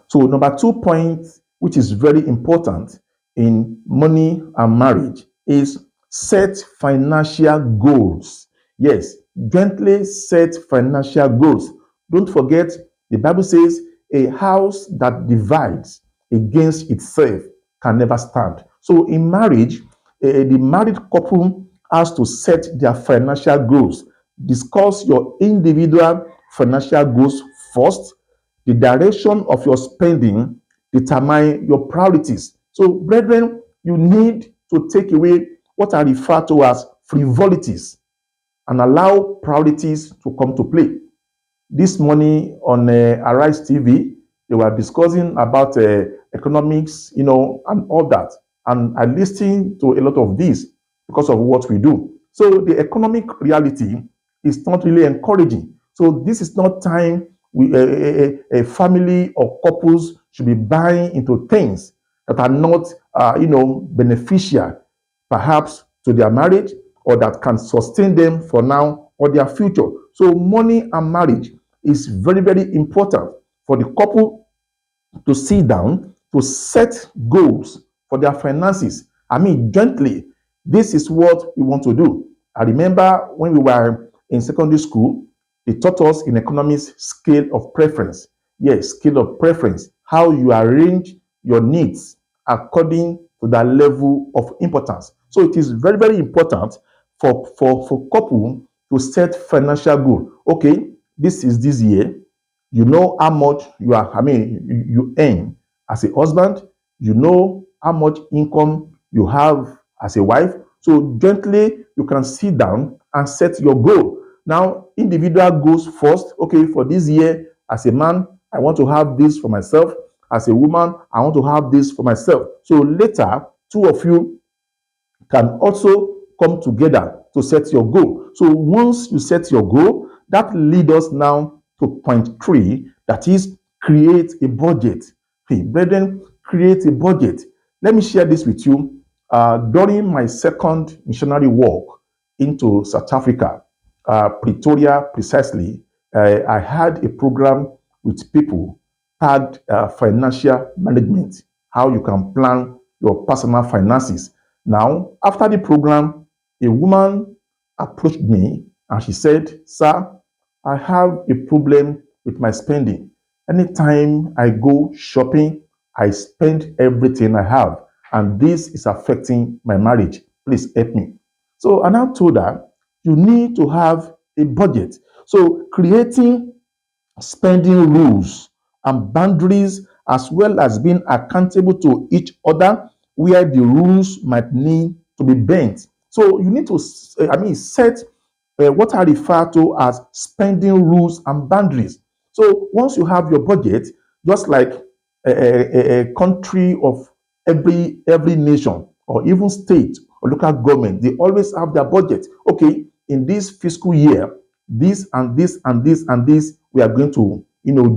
So number 2 point, which is very important in money and marriage, is set financial goals. Yes, gently set financial goals. Don't forget, the Bible says a house that divides against itself can never stand. So in marriage, the married couple has to set their financial goals. Discuss your individual financial goals first. The direction of your spending determine your priorities. So, brethren, you need to take away what I refer to as frivolities and allow priorities to come to play. This morning on Arise TV, they were discussing about economics, and all that. And I listened to a lot of this because of what we do. So the economic reality is not really encouraging. So this is not time a family or couples should be buying into things that are not, beneficial, perhaps to their marriage, or that can sustain them for now or their future. So money and marriage is very, very important for the couple to sit down to set goals for their finances. I mean, gently, this is what we want to do. I remember when we were in secondary school, they taught us in economics scale of preference. Yes, scale of preference, how you arrange your needs according to that level of importance. So it is very, very important for couple to set financial goal. Okay, this is this year. You know how much you earn as a husband. You know how much income you have as a wife. So gently, you can sit down and set your goal. Now, individual goals first. Okay, for this year, as a man, I want to have this for myself. As a woman, I want to have this for myself. So later, two of you can also come together to set your goal. So once you set your goal, that leads us now to point 3, that is create a budget. Hey, brethren, create a budget. Let me share this with you. During my second missionary walk into South Africa, Pretoria precisely, I had a program with people tagged financial management, how you can plan your personal finances. Now, after the program, a woman approached me and she said, "Sir, I have a problem with my spending. Anytime I go shopping, I spend everything I have, and this is affecting my marriage. Please help me." So I now told her, you need to have a budget. So creating spending rules and boundaries, as well as being accountable to each other where the rules might need to be bent. So you need to, set what I refer to as spending rules and boundaries. So once you have your budget, just like a country of every nation or even state or local government, they always have their budget. Okay, in this fiscal year, this and this and this and this we are going to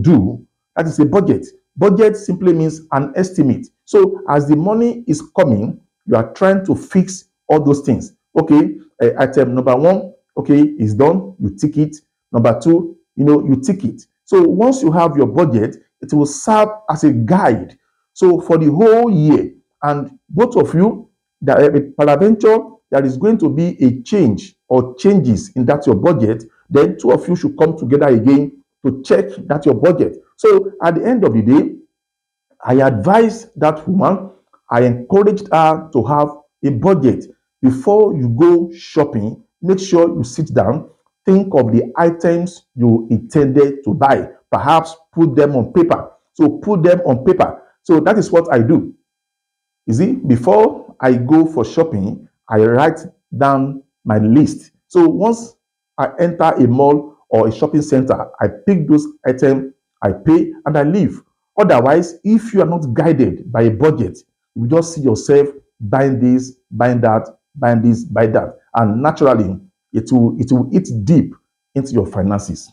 do. That is a budget. Budget simply means an estimate. So as the money is coming, you are trying to fix all those things. Okay, item number 1, okay, is done, you tick it. Number 2, you tick it. So once you have your budget, it will serve as a guide. So for the whole year, and both of you, peradventure, there is going to be a change or changes in that your budget, then two of you should come together again to check that your budget. So at the end of the day, I advised that woman, I encouraged her to have a budget. Before you go shopping, make sure you sit down, think of the items you intended to buy. Perhaps put them on paper. So put them on paper. So that is what I do. You see, before I go for shopping, I write down my list. So once I enter a mall or a shopping center, I pick those items, I pay, and I leave. Otherwise, if you are not guided by a budget, you just see yourself buying this, buying that, buying this, buy that, and naturally, it will eat deep into your finances.